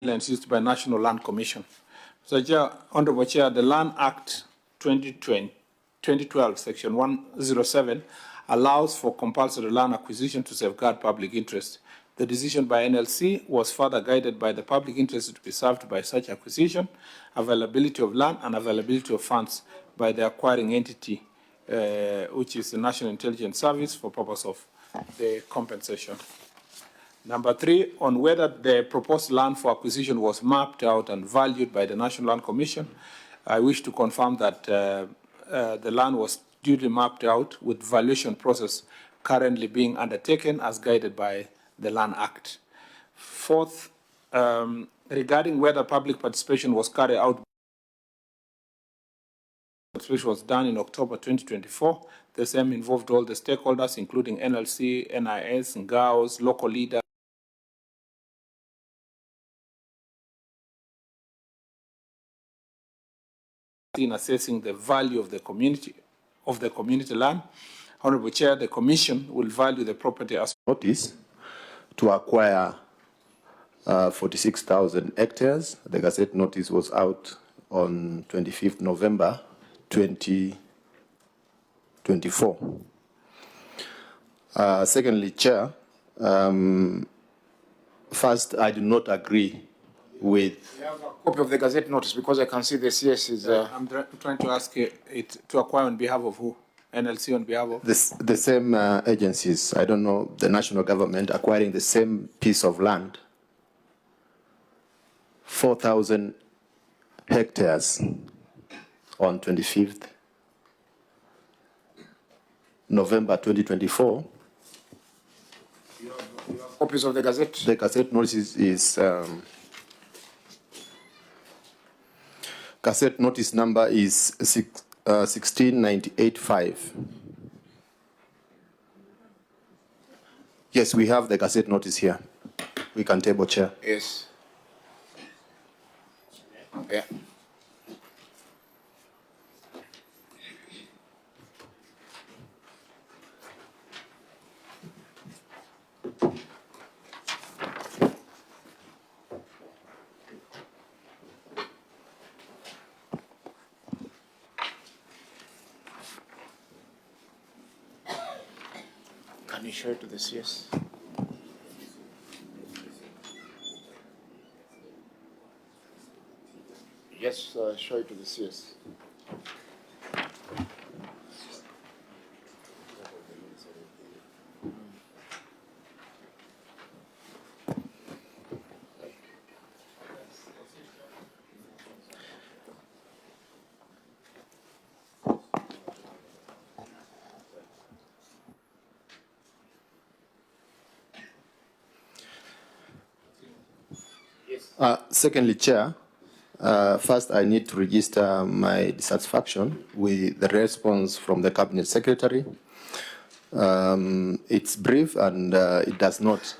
lands used by National Land Commission. So, Chair, Honorable Chair, the Land Act 2012, Section 107, allows for compulsory land acquisition to safeguard public interest. The decision by NLC was further guided by the public interest to be served by such acquisition, availability of land, and availability of funds by the acquiring entity, which is the National Intelligence Service, for purpose of the compensation. Number 3, on whether the proposed land for acquisition was mapped out and valued by the National Land Commission, I wish to confirm that the land was duly mapped out with valuation process currently being undertaken as guided by the Land Act. 4th, regarding whether public participation was carried out, which was done in October 2024, the same involved all the stakeholders, including NLC, NIS, NGAOs, local leaders, in assessing the value of the community land. Honorable Chair, the Commission will value the property as notice to acquire 46,000 hectares. The Gazette notice was out on 25th November 2024. Secondly, Chair, first, I do not agree with. You have a copy of the Gazette notice because I can see the CS is. I'm trying to ask it to acquire on behalf of who? NLC on behalf of? The same agencies. I don't know, the national government acquiring the same piece of land. 4,000 hectares on 25th November 2024. You have copies of the Gazette? The Gazette notice is Gazette notice number is 16985. Yes, we have the Gazette notice here. We can table, Chair. Yes. Yeah. Can you show it to the CS? Yes, show it to the CS. Secondly, Chair, first I need to register my dissatisfaction with the response from the Cabinet Secretary. It's brief and it does not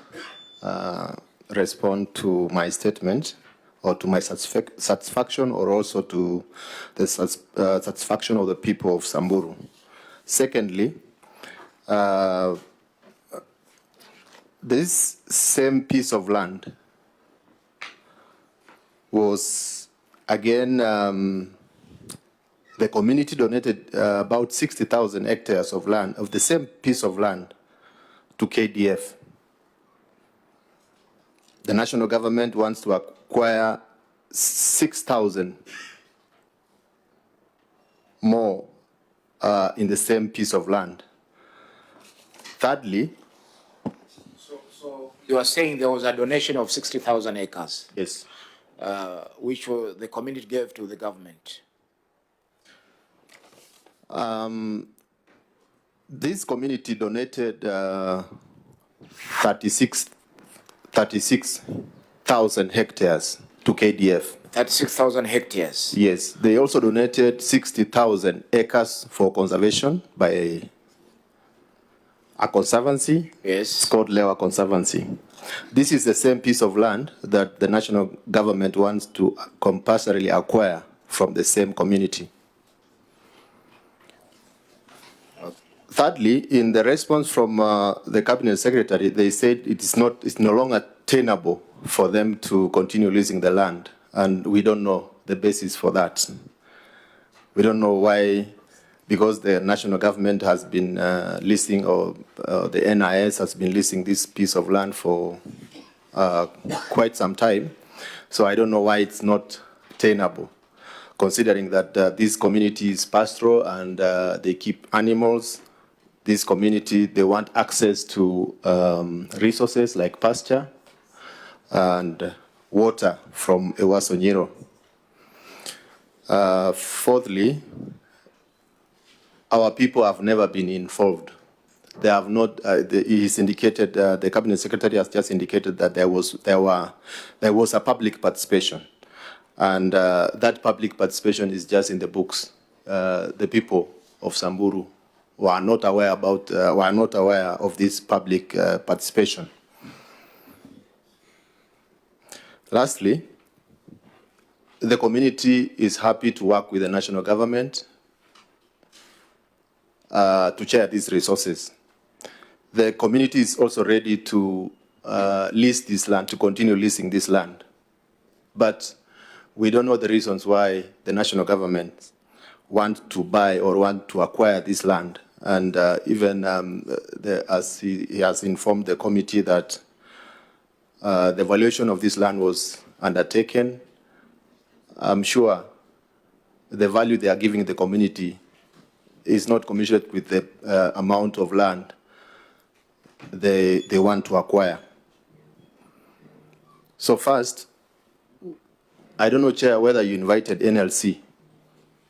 respond to my statement or to my satisfaction or also to the satisfaction of the people of Samburu. Secondly, this same piece of land was, again, the community donated about 60,000 hectares of land, of the same piece of land, to KDF. The national government wants to acquire 6,000 more in the same piece of land. Thirdly, so you are saying there was a donation of 60,000 acres? Yes. Which the community gave to the government? This community donated 36,000 hectares to KDF. 36,000 hectares? Yes. They also donated 60,000 acres for conservation by a conservancy. Yes. It's called Lewa Conservancy. This is the same piece of land that the national government wants to compulsorily acquire from the same community. Okay. Thirdly, in the response from the Cabinet Secretary, they said it's no longer tenable for them to continue leasing the land, and we don't know the basis for that. We don't know why, because the national government has been leasing, or the NIS has been leasing this piece of land for quite some time. So I don't know why it's not tenable, considering that this community is pastoral and they keep animals. This community, they want access to resources like pasture and water from Ewasonyiro. Fourthly, our people have never been involved. They have not. He's indicated. The cabinet secretary has just indicated that there was a public participation, and that public participation is just in the books. The people of Samburu were not aware of this public participation. Lastly, the community is happy to work with the national government to share these resources. The community is also ready to lease this land, to continue leasing this land. But we don't know the reasons why the national government want to buy or want to acquire this land. And even as he has informed the committee that the valuation of this land was undertaken, I'm sure the value they are giving the community is not commensurate with the amount of land they want to acquire. So first, I don't know, Chair, whether you invited NLC.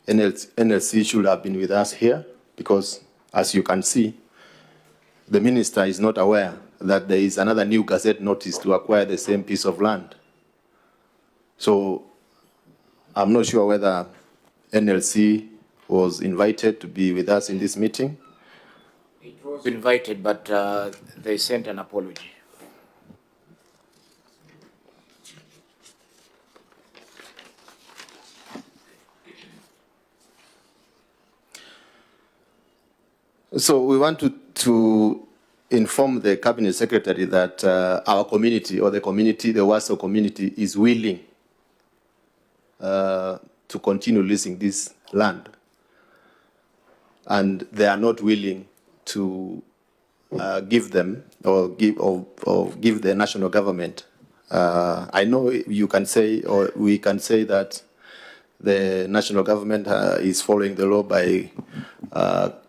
NLC should have been with us here, because as you can see, the minister is not aware that there is another new Gazette notice to acquire the same piece of land. So I'm not sure whether NLC was invited to be with us in this meeting. It was invited, but they sent an apology. So we want to inform the cabinet secretary that our community, or the community, the Warsaw community, is willing to continue leasing this land. And they are not willing to give them or give the national government. I know you can say, or we can say, that the national government is following the law by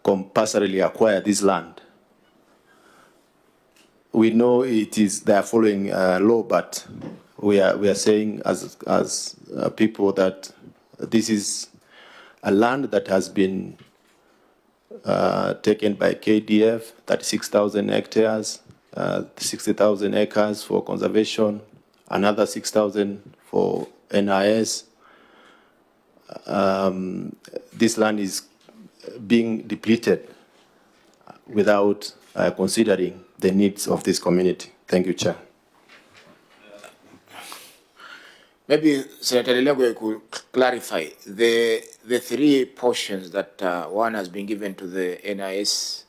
compulsorily acquire this land. We know they are following law, but we are saying as people that this is a land that has been taken by KDF, 36,000 hectares, 60,000 acres for conservation, another 6,000 for NIS. This land is being depleted without considering the needs of this community. Thank you, Chair. Maybe Senator Lelego could clarify the three portions that one has been given to the NIS,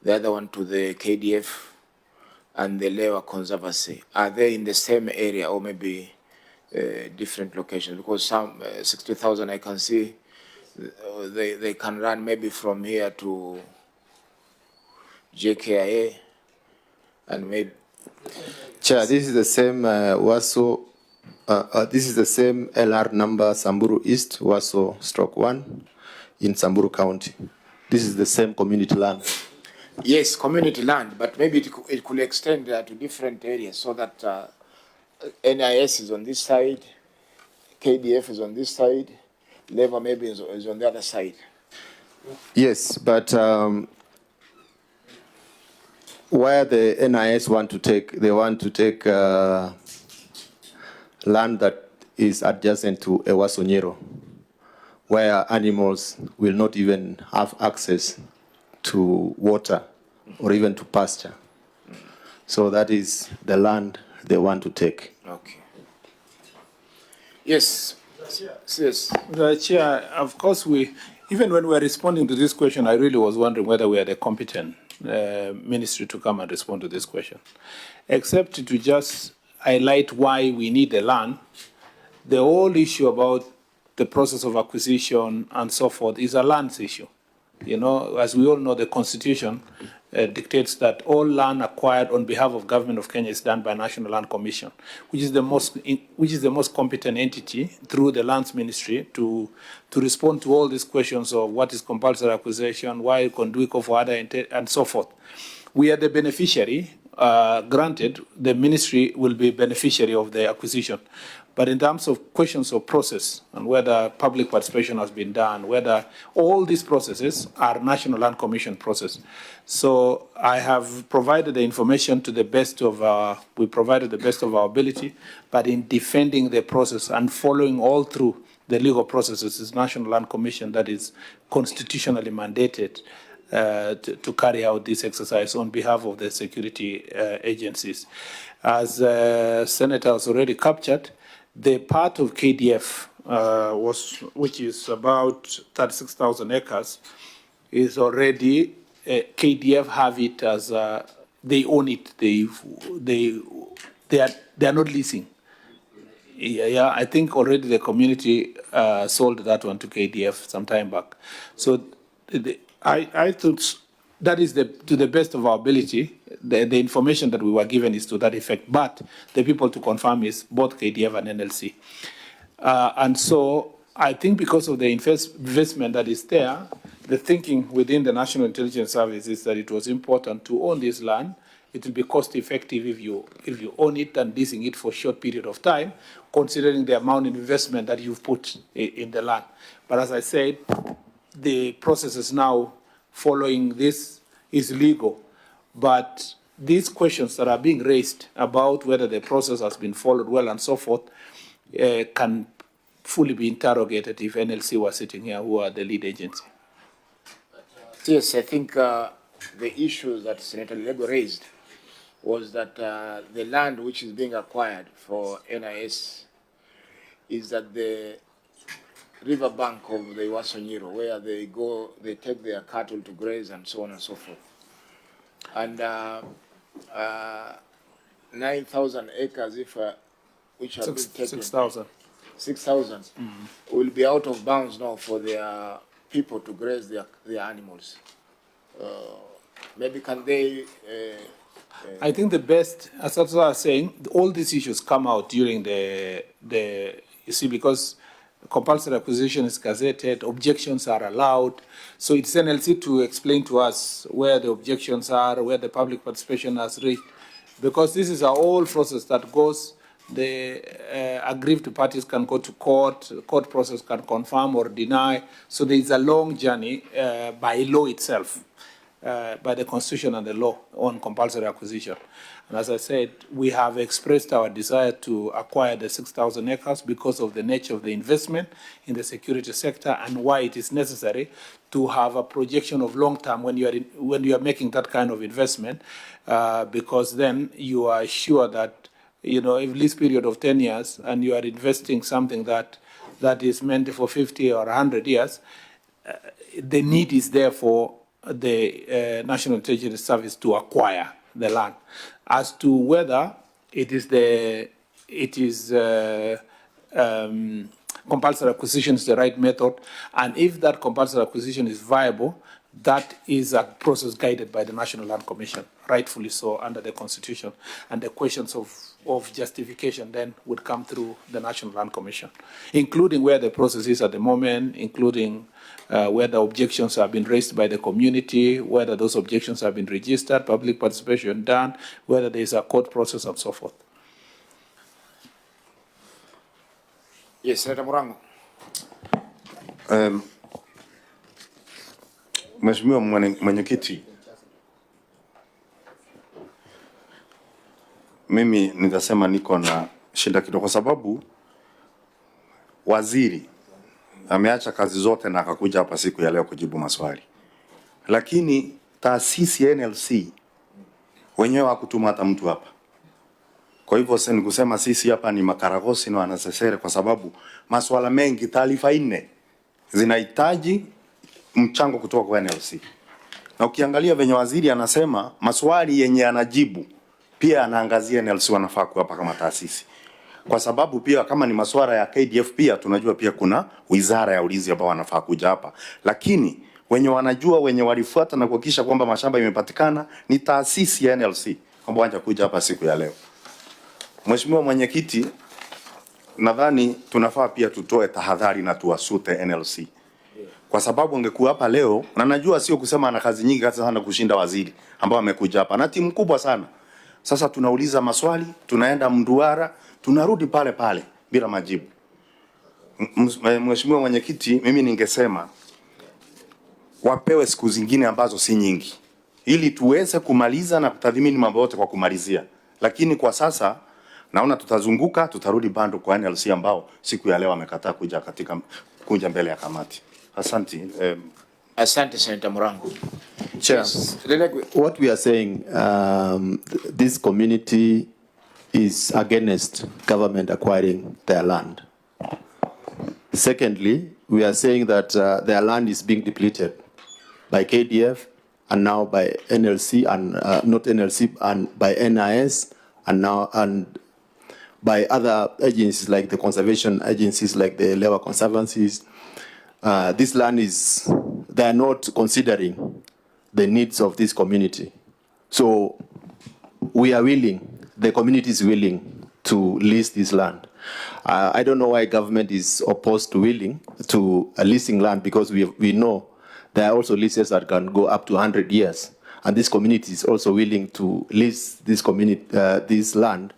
the other one to the KDF, and the Lewa Conservancy. Are they in the same area, or maybe different locations? Because some 60,000 I can see they can run maybe from here to JKIA, and maybe. Chair, this is the same Warsaw. This is the same LR number, Samburu East, Warsaw /1 in Samburu County. This is the same community land. Yes, community land, but maybe it could extend to different areas, so that NIS is on this side, KDF is on this side, Leva maybe is on the other side. Yes, but where the NIS want to take, they want to take land that is adjacent to Ewasonyiro, where animals will not even have access to water or even to pasture. So that is the land they want to take. Okay. Yes. Yes. The Chair, of course, even when we were responding to this question, I really was wondering whether we are the competent ministry to come and respond to this question. Except to just highlight why we need the land, the whole issue about the process of acquisition and so forth is a land issue. You know, as we all know, the Constitution dictates that all land acquired on behalf of Government of Kenya is done by National Land Commission, which is the most competent entity through the Lands Ministry to respond to all these questions of what is compulsory acquisition, why conduit for other and so forth. We are the beneficiary. Granted, the ministry will be beneficiary of the acquisition. But in terms of questions of process and whether public participation has been done, whether all these processes are National Land Commission process. So I have provided the information to the best of we provided the best of our ability, but in defending the process and following all through the legal processes is National Land Commission that is constitutionally mandated to carry out this exercise on behalf of the security agencies. As Senator has already captured, the part of KDF, which is about 36,000 acres, is already, KDF have it as, they own it, they are not leasing. Yeah, I think already the community sold that one to KDF some time back. So I thought that is to the best of our ability. The information that we were given is to that effect. But the people to confirm is both KDF and NLC. And so I think because of the investment that is there, the thinking within the National Intelligence Service is that it was important to own this land. It will be cost effective if you own it and leasing it for a short period of time, considering the amount of investment that you've put in the land. But as I said, the process is now following this is legal. But these questions that are being raised about whether the process has been followed well and so forth can fully be interrogated if NLC was sitting here, who are the lead agency. Yes, I think the issue that Senator Lego raised was that the land which is being acquired for NIS is at the river bank of the Iwasonyiro, where they take their cattle to graze and so on and so forth. And 9,000 acres, which have been taken, 6,000 will be out of bounds now for their people to graze their animals. Maybe can they? I think the best, as I was saying, all these issues come out during you see, because compulsory acquisition is gazetted, objections are allowed. So it's NLC to explain to us where the objections are, where the public participation has reached. Because this is a whole process that goes, the aggrieved parties can go to court, the court process can confirm or deny. So there is a long journey by law itself, by the Constitution and the law on compulsory acquisition. And as I said, we have expressed our desire to acquire the 6,000 acres because of the nature of the investment in the security sector and why it is necessary to have a projection of long term when you are making that kind of investment, because then you are sure that, you know, if lease period of 10 years and you are investing something that is meant for 50 or 100 years, the need is there for the National Intelligence Service to acquire the land. As to whether it is compulsory acquisition is the right method, and if that compulsory acquisition is viable, that is a process guided by the National Land Commission, rightfully so, under the Constitution. And the questions of justification then would come through the National Land Commission, including where the process is at the moment, including whether objections have been raised by the community, whether those objections have been registered, public participation done, whether there is a court process and so forth. Yes, Senator Murango. Mheshimiwa Mwenyekiti, mimi nitasema niko na shida kidogo kwa sababu waziri ameacha kazi zote na akakuja hapa siku ya leo kujibu maswali. Lakini taasisi ya NLC wenyewe hakutuma hata mtu hapa. Kwa hivyo sasa nikusema sisi hapa ni makaragosi na wanasesere kwa sababu maswala mengi, taarifa 4 zinahitaji mchango kutoka kwa NLC. Na ukiangalia venye waziri anasema maswali yenye anajibu pia anaangazia NLC wanafaa kuwapa kama taasisi. Kwa sababu pia kama ni masuala ya KDF pia tunajua pia kuna wizara ya ulinzi ambao wanafaa kuja hapa. Lakini wenye wanajua wenye walifuata na kuhakikisha kwamba mashamba imepatikana ni taasisi ya NLC kwamba waje kuja hapa siku ya leo. Mheshimiwa Mwenyekiti, nadhani tunafaa pia tutoe tahadhari na tuwasute NLC. Kwa sababu ungekuwa hapa leo na najua sio kusema ana kazi nyingi hata sana kushinda waziri ambao amekuja hapa na timu kubwa sana. Sasa tunauliza maswali, tunaenda mduara, tunarudi pale pale bila majibu. Mheshimiwa Mwenyekiti, mimi ningesema wapewe siku zingine ambazo si nyingi ili tuweze kumaliza na kutathmini mambo yote kwa kumalizia. Lakini kwa sasa naona tutazunguka, tutarudi bando kwa NLC ambao siku ya leo amekataa kuja mbele ya kamati. Asante. Asante Senator Murango. Chair, Yes. what we are saying, this community is against government acquiring their land. Secondly, we are saying that their land is being depleted by KDF and now by NLC and not NLC and by NIS and now and by other agencies like the conservation agencies like the Lewa Conservancies. This land is, they are not considering the needs of this community. So we are willing, the community is willing to lease this land. I don't know why government is opposed to willing to leasing land, because we know there are also leases that can go up to 100 years. And this community is also willing to lease this community, this land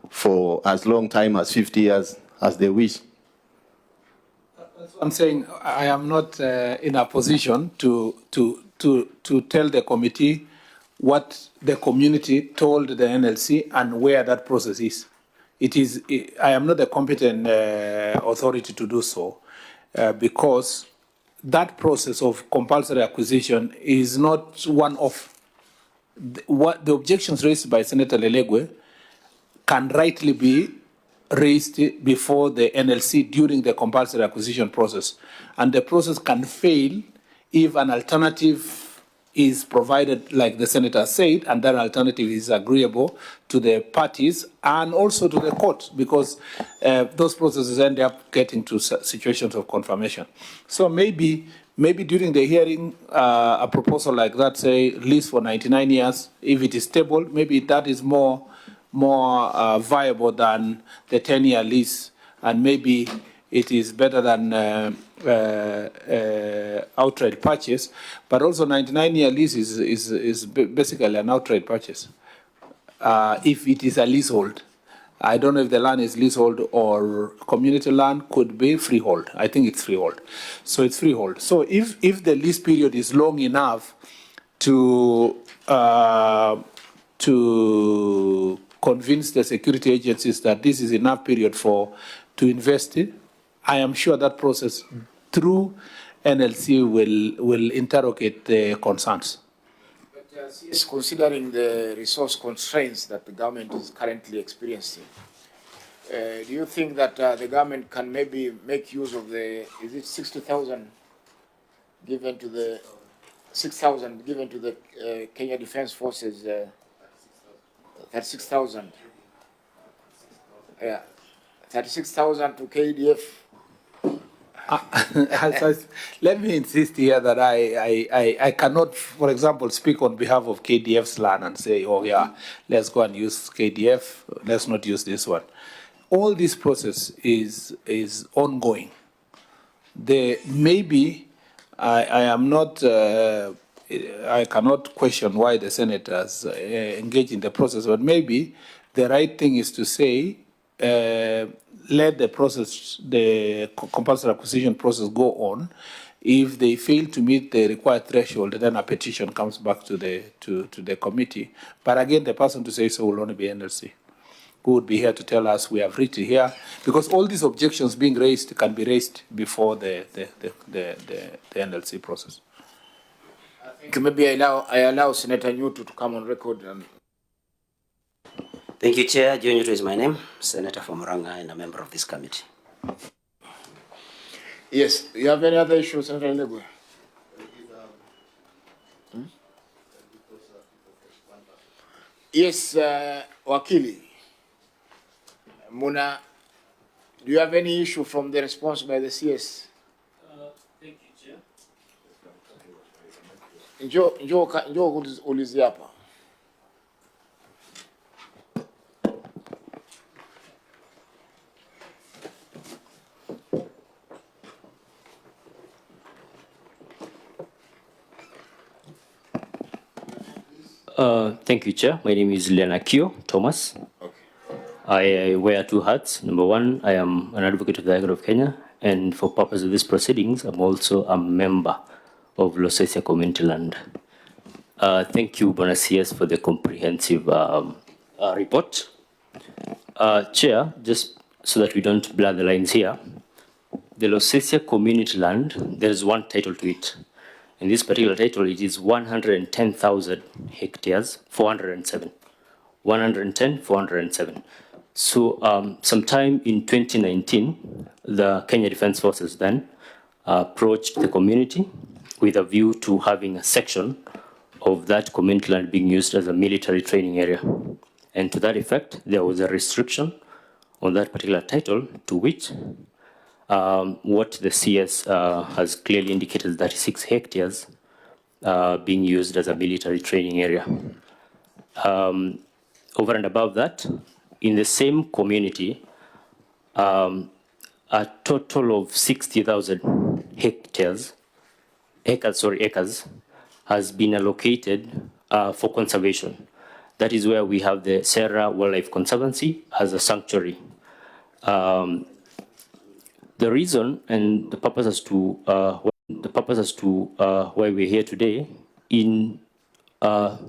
for as long time as 50 years as they wish. I'm saying I am not in a position to tell the committee what the community told the NLC and where that process is. I am not the competent authority to do so because that process of compulsory acquisition is not one of what the objections raised by Senator Lelegwe can rightly be raised before the NLC during the compulsory acquisition process. And the process can fail if an alternative is provided, like the Senator said, and that alternative is agreeable to the parties and also to the court, because those processes end up getting to situations of confirmation. So maybe during the hearing, a proposal like that, say, lease for 99 years, if it is stable, maybe that is more viable than the 10-year lease, and maybe it is better than outright purchase. But also 99-year lease is basically an outright purchase. If it is a leasehold, I don't know if the land is leasehold or community land, could be freehold. I think it's freehold. So it's freehold. So if the lease period is long enough to convince the security agencies that this is enough period to invest in, I am sure that process through NLC will interrogate the concerns. But considering the resource constraints that the government is currently experiencing, do you think that the government can maybe make use of the, is it 60,000 given to the 6,000 given to the Kenya Defence Forces? 36,000. Yeah, 36,000 to KDF. Let me insist here that I cannot, for example, speak on behalf of KDF's land and say, oh yeah, let's go and use KDF, let's not use this one. All this process is ongoing. Maybe I am not, I cannot question why the senators engage in the process, but maybe the right thing is to say, let the process, the compulsory acquisition process go on. If they fail to meet the required threshold, then a petition comes back to the committee. But again, the person to say so will only be NLC, who would be here to tell us we have reached here, because all these objections being raised can be raised before the NLC process. I think maybe I allow Senator Nyutu to come on record. Thank you, Chair. Joe Nyutu is my name, Senator from Muranga and a member of this committee. Yes, you have any other issues, Senator Legwe? Yes, Wakili. Muna, do you have any issue from the response by the CS? Thank you, Chair. Njoo ulizi hapa. Thank you, Chair. My name is Lenakio Thomas. I wear two hats. Number one, I am an advocate of the High Court of Kenya, and for purpose of these proceedings, I'm also a member of Losesia Community Land. Thank you, Bwana CS, for the comprehensive report. Chair, just so that we don't blur the lines here, the Losesia Community Land, there is one title to it. In this particular title, it is 110,000 hectares, 407. 110, 407. So sometime in 2019, the Kenya Defense Forces then approached the community with a view to having a section of that community land being used as a military training area. And to that effect, there was a restriction on that particular title, to which what the CS has clearly indicated is 36 hectares being used as a military training area. Over and above that, in the same community, a total of 60,000 acres has been allocated for conservation. That is where we have the Serra Wildlife Conservancy as a sanctuary. The reason and the purpose as to why we're here today, at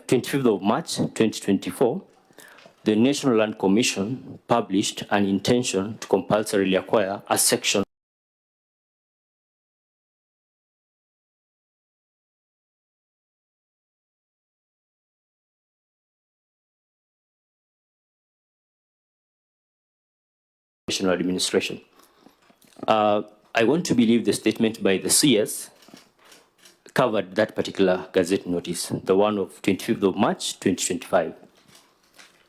25th of March 2024, the National Land Commission published an intention to compulsorily acquire a section national administration. I want to believe the statement by the CS covered that particular Gazette notice, the one of 25th of March 2025.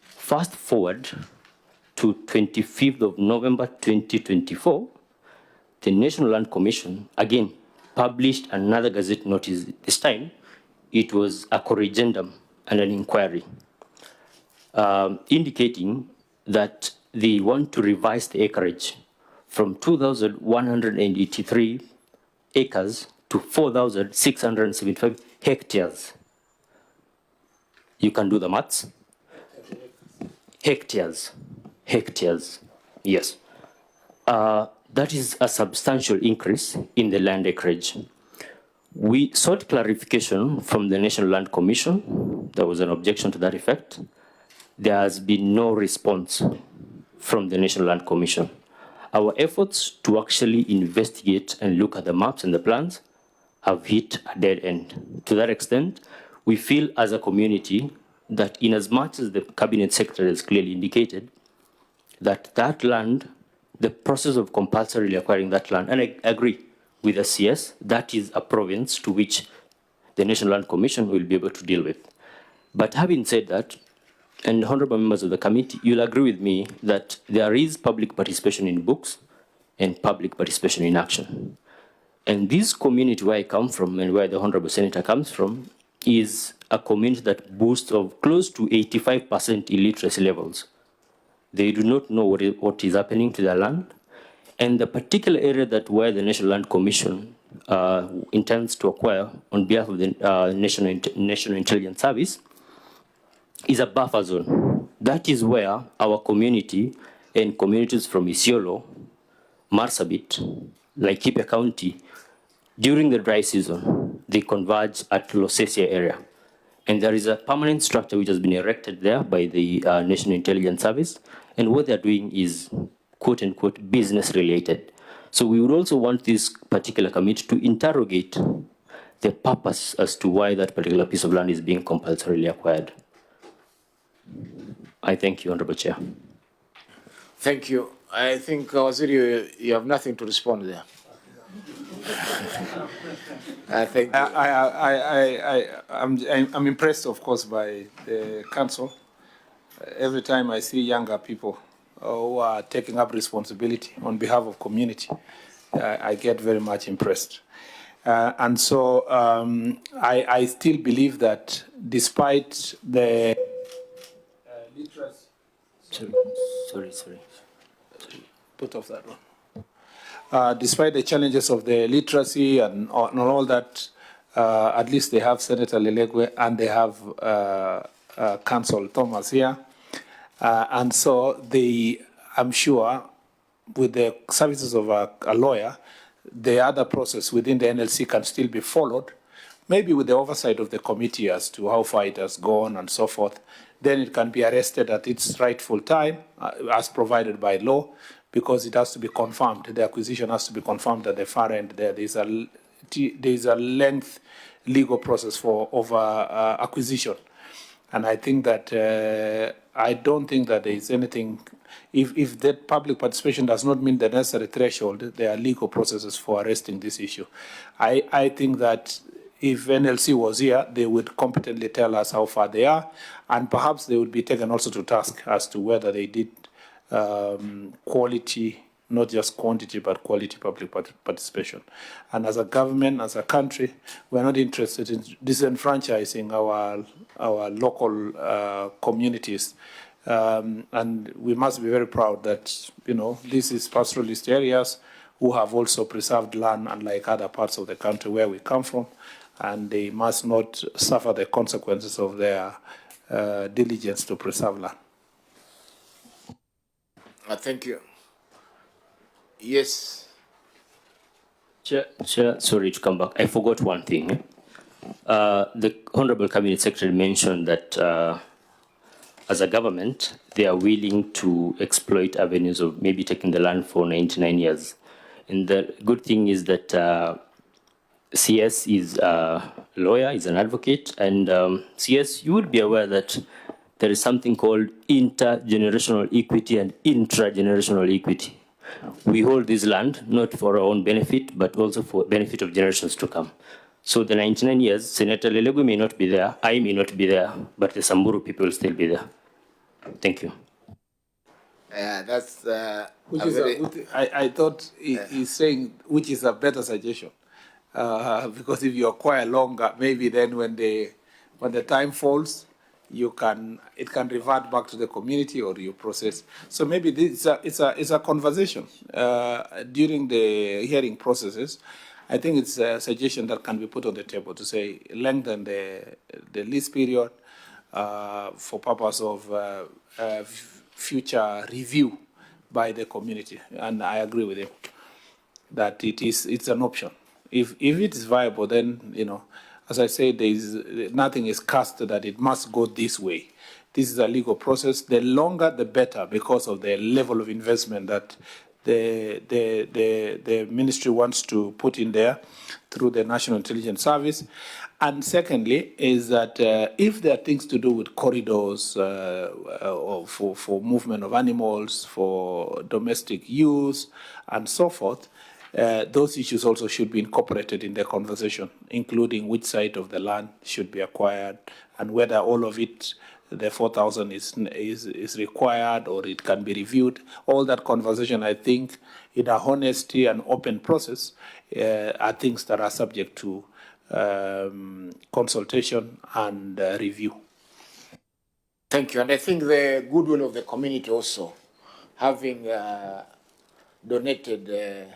Fast forward to 25th of November 2024, the National Land Commission again published another Gazette notice. This time, it was a corrigendum and an inquiry, indicating that they want to revise the acreage from 2,183 acres to 4,675 hectares. You can do the maths. Hectares, yes. That is a substantial increase in the land acreage. We sought clarification from the National Land Commission. There was an objection to that effect. There has been no response from the National Land Commission. Our efforts to actually investigate and look at the maps and the plans have hit a dead end. To that extent, we feel as a community that in as much as the Cabinet Secretary has clearly indicated that that land, the process of compulsorily acquiring that land, and I agree with the CS, that is a province to which the National Land Commission will be able to deal with. But having said that, and honorable members of the committee, you'll agree with me that there is public participation in books and public participation in action. And this community where I come from and where the honorable senator comes from is a community that boasts of close to 85% illiteracy levels. They do not know what is happening to their land. And the particular area that where the National Land Commission intends to acquire on behalf of the National Intelligence Service is a buffer zone. That is where our community and communities from Isiolo, Marsabit, Laikipia County, during the dry season, they converge at Losesia area. And there is a permanent structure which has been erected there by the National Intelligence Service. And what they're doing is, quote unquote, business related. So we would also want this particular committee to interrogate the purpose as to why that particular piece of land is being compulsorily acquired. I thank you, Honorable Chair. Thank you. I think, Waziri, you have nothing to respond there. Thank you. I'm impressed, of course, by the council. Every time I see younger people who are taking up responsibility on behalf of community, I get very much impressed. And so I still believe that despite the literacy... Sorry. Put off that one. Despite the challenges of the literacy and all that, at least they have Senator Lelegwe and they have Council Thomas here. And so I'm sure, with the services of a lawyer, the other process within the NLC can still be followed, maybe with the oversight of the committee as to how far it has gone and so forth. Then it can be arrested at its rightful time, as provided by law, because it has to be confirmed. The acquisition has to be confirmed at the far end. There's a length legal process for acquisition. And I think that I don't think that there is anything. If that public participation does not meet the necessary threshold, there are legal processes for arresting this issue. I think that if NLC was here, they would competently tell us how far they are, and perhaps they would be taken also to task as to whether they did quality, not just quantity, but quality public participation. And as a government, as a country, we're not interested in disenfranchising our local communities. And we must be very proud that, this is pastoralist areas who have also preserved land, unlike other parts of the country where we come from, and they must not suffer the consequences of their diligence to preserve land. Thank you. Yes. Chair, sorry to come back. I forgot one thing. The Honorable Cabinet Secretary mentioned that as a government, they are willing to exploit avenues of maybe taking the land for 99 years. And the good thing is that CS is a lawyer, is an advocate, and CS, you would be aware that there is something called intergenerational equity and intragenerational equity. We hold this land not for our own benefit, but also for benefit of generations to come. So the 99 years, Senator Lelegwe may not be there, I may not be there, but the Samburu people will still be there. Thank you. That's I thought he's saying which is a better suggestion, because if you acquire longer, maybe then when the time falls, it can revert back to the community or you process. So maybe it's a conversation during the hearing processes. I think it's a suggestion that can be put on the table to say lengthen the lease period for purpose of future review by the community. And I agree with him that it's an option. If it is viable, then as I say, nothing is cast that it must go this way. This is a legal process. The longer, the better, because of the level of investment that the ministry wants to put in there through the National Intelligence Service. And secondly, is that if there are things to do with corridors or for movement of animals, for domestic use, and so forth, those issues also should be incorporated in the conversation, including which side of the land should be acquired and whether all of it, the 4,000 is required or it can be reviewed. All that conversation, I think, in a honesty and open process, are things that are subject to consultation and review. Thank you. And I think the goodwill of the community also, having donated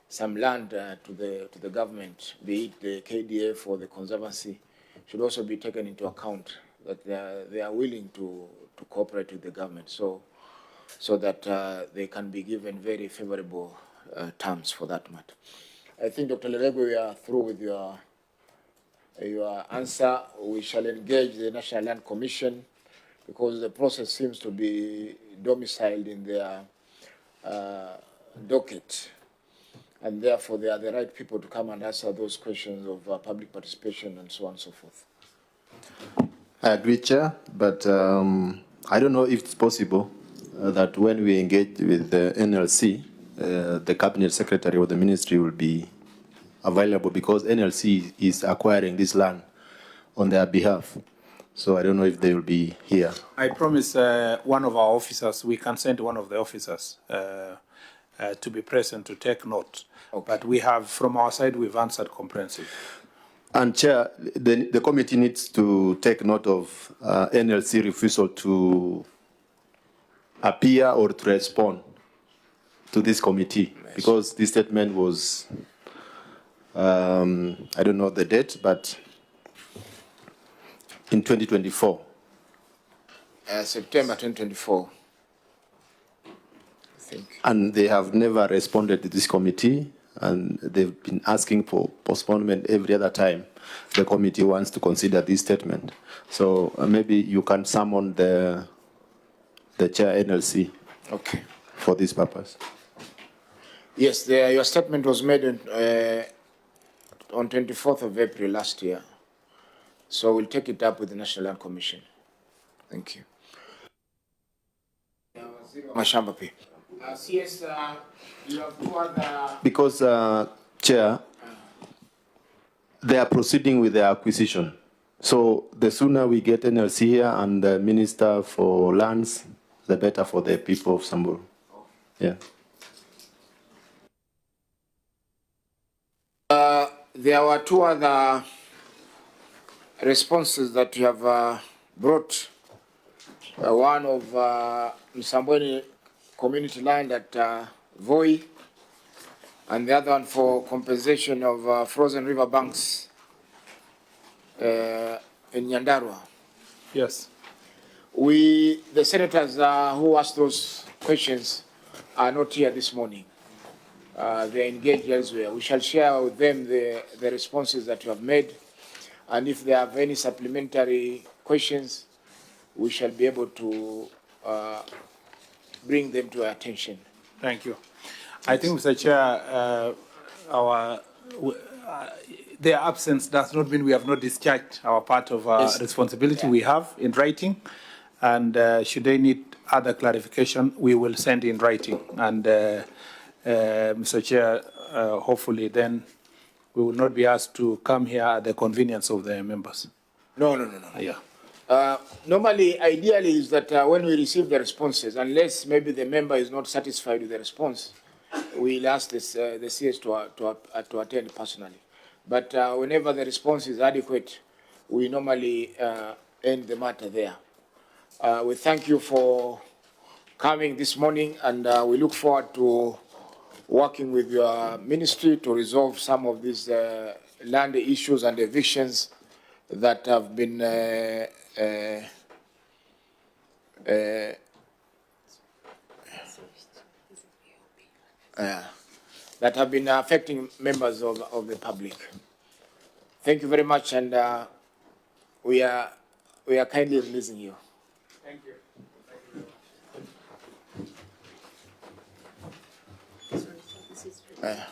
some land to the government, be it the KDF or the Conservancy, should also be taken into account, that they are willing to cooperate with the government, so that they can be given very favorable terms for that matter. I think, Dr. Lelegwe, we are through with your answer. We shall engage the National Land Commission because the process seems to be domiciled in their docket, and therefore they are the right people to come and answer those questions of public participation and so on and so forth. I agree, Chair, but I don't know if it's possible that when we engage with the NLC, the Cabinet Secretary or the Ministry will be available because NLC is acquiring this land on their behalf. So I don't know if they will be here. I promise one of our officers, we can send one of the officers to be present to take note. Okay. But we have, from our side, we've answered comprehensively. And Chair, the committee needs to take note of NLC refusal to appear or to respond to this committee, because this statement was, I don't know the date, but in 2024. September 2024. I think. And they have never responded to this committee, and they've been asking for postponement every other time the committee wants to consider this statement. So maybe you can summon the chair NLC Okay. for this purpose. Yes, your statement was made on 24th of April last year. So we'll take it up with the National Land Commission. Thank you. Mashamba P. CS, you have two other... Because, Chair, they are proceeding with the acquisition. So the sooner we get NLC here and the Minister for Lands, the better for the people of Samburu. Yeah. There were two other responses that you have brought. One of Msambweni community land at Voi, and the other one for compensation of frozen river banks in Nyandarua. Yes. The senators who asked those questions are not here this morning. They're engaged elsewhere. We shall share with them the responses that you have made, and if they have any supplementary questions, we shall be able to bring them to our attention. Thank you. I think, Mr. Chair, their absence does not mean we have not discharged our part of our responsibility. We have in writing, and should they need other clarification, we will send in writing. And Mr. Chair, hopefully then we will not be asked to come here at the convenience of the members. No. Yeah. Normally, ideally, is that when we receive the responses, unless maybe the member is not satisfied with the response, we'll ask the CS to attend personally. But whenever the response is adequate, we normally end the matter there. We thank you for coming this morning, and we look forward to working with your ministry to resolve some of these land issues and evictions that have been affecting members of the public. Thank you very much, and we are kindly releasing you. Thank you. Thank you.